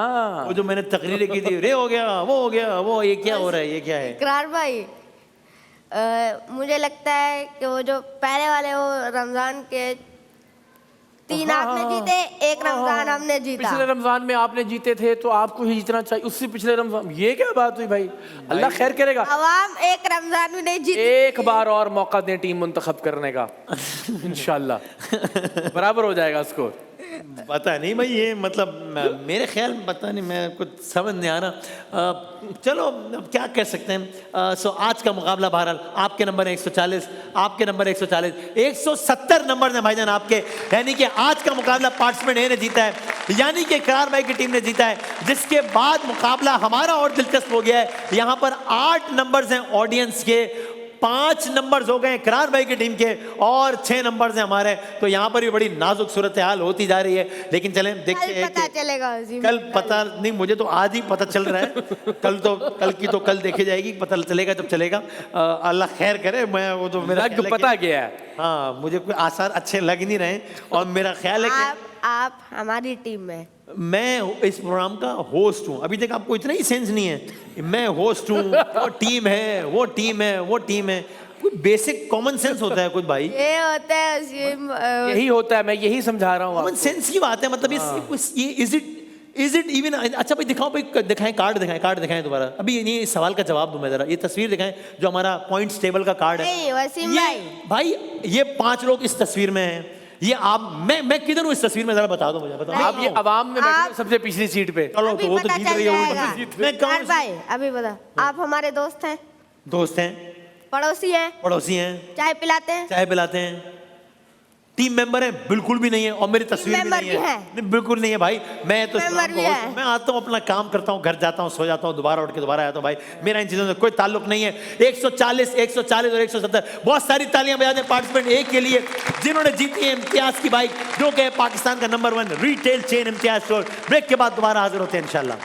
S1: वो जो मैंने तकरीरें की थी, रे हो गया, वो हो गया, वो ये क्या हो रहा है, ये क्या है?
S12: इकरार भाई, मुझे लगता है कि वो जो पहले वाले वो रमजान के 3 आपने जीते, 1 रमजान हमने जीता।
S5: पिछले रमजान में आपने जीते थे तो आपको ही जीतना चाहिए, उससे पिछले रमजान। ये क्या बात हुई भाई? अल्लाह खैर करेगा।
S12: अवाम 1 रमजान भी नहीं जीती।
S5: एक बार और मौका दें टीम मुंतखब करने का, इंशाल्लाह बराबर हो जाएगा स्कोर।
S1: पता नहीं भाई, ये मतलब मेरे ख्याल में पता नहीं, मैं कुछ समझ नहीं आ रहा। चलो अब क्या कह सकते हैं। सो आज का मुकाबला बहरहाल आपके नंबर है 140, आपके नंबर 140, 170 नंबर ने भाईजान आपके। यानी कि आज का मुकाबला पार्टिसिपेंट ए ने जीता है, यानी कि इकरार भाई की टीम ने जीता है, जिसके बाद मुकाबला हमारा और दिलचस्प हो गया है। यहाँ पर 8 नंबर्स हैं ऑडियंस के, 5 नंबर्स हो गए इकरार भाई की टीम के और 6 नंबर्स हैं हमारे। तो यहाँ पर भी बड़ी नाजुक सूरत हाल होती जा रही है, लेकिन चलें देखते हैं।
S12: पता चलेगा
S1: कल पता नहीं, मुझे तो आज ही पता चल रहा है। कल की तो कल देखी जाएगी, पता चलेगा जब चलेगा। अल्लाह खैर करे। मैं वो तो मेरा
S5: पता गया है।
S1: हाँ, मुझे कोई आसार अच्छे लग नहीं रहे और मेरा ख्याल है कि
S12: आप हमारी टीम में
S1: मैं इस प्रोग्राम का होस्ट हूँ, अभी तक आपको इतना ही सेंस नहीं है। मैं होस्ट हूँ, वो टीम है, वो टीम है, वो टीम है। कोई बेसिक कॉमन सेंस होता है कुछ भाई?
S12: ये होता है
S5: यही होता है, मैं यही समझा रहा हूँ
S1: कॉमन सेंस की बात है, मतलब ये इज इट इवन। अच्छा भाई दिखाओ भाई, दिखाएं कार्ड दिखाएं दोबारा। अभी ये इस सवाल का जवाब दूं मैं जरा, ये तस्वीर दिखाएं जो हमारा पॉइंट्स टेबल का कार्ड है।
S12: नहीं वसीम भाई,
S1: ये 5 लोग इस तस्वीर में हैं। ये आप मैं किधर हूँ इस तस्वीर में, जरा बता दो मुझे, बताओ।
S5: आप ये अवाम में बैठे हो सबसे पिछली सीट पे।
S1: चलो तो वो तो
S12: पता
S1: जीत
S12: चल
S1: रही है, वो
S12: जाएगा।
S1: तो जीत। मैं कौन
S12: भाई अभी बता, आप हमारे दोस्त हैं,
S1: दोस्त हैं,
S12: पड़ोसी हैं,
S1: पड़ोसी हैं,
S12: चाय पिलाते हैं,
S1: चाय पिलाते हैं, टीम मेंबर हैं? बिल्कुल भी नहीं है, और मेरी तस्वीर भी
S12: मेंबर
S1: नहीं
S12: भी
S1: है।
S12: है।
S1: नहीं बिल्कुल नहीं है भाई। मैं तो
S12: मेंबर भी है।
S1: मैं आता हूँ, अपना काम करता हूँ, घर जाता हूँ, सो जाता हूँ, दोबारा उठ के दोबारा आता हूँ भाई। मेरा इन चीज़ों से कोई ताल्लुक नहीं है। 140 और 170, बहुत सारी तालियां बजा दें पार्टिसिपेंट ए के लिए जिन्होंने जीती है इम्तियाज की बाइक, जो कि है पाकिस्तान का number 1 retail chain Imtiaz store. Break के बाद दोबारा हाजिर होते हैं इंशाल्लाह।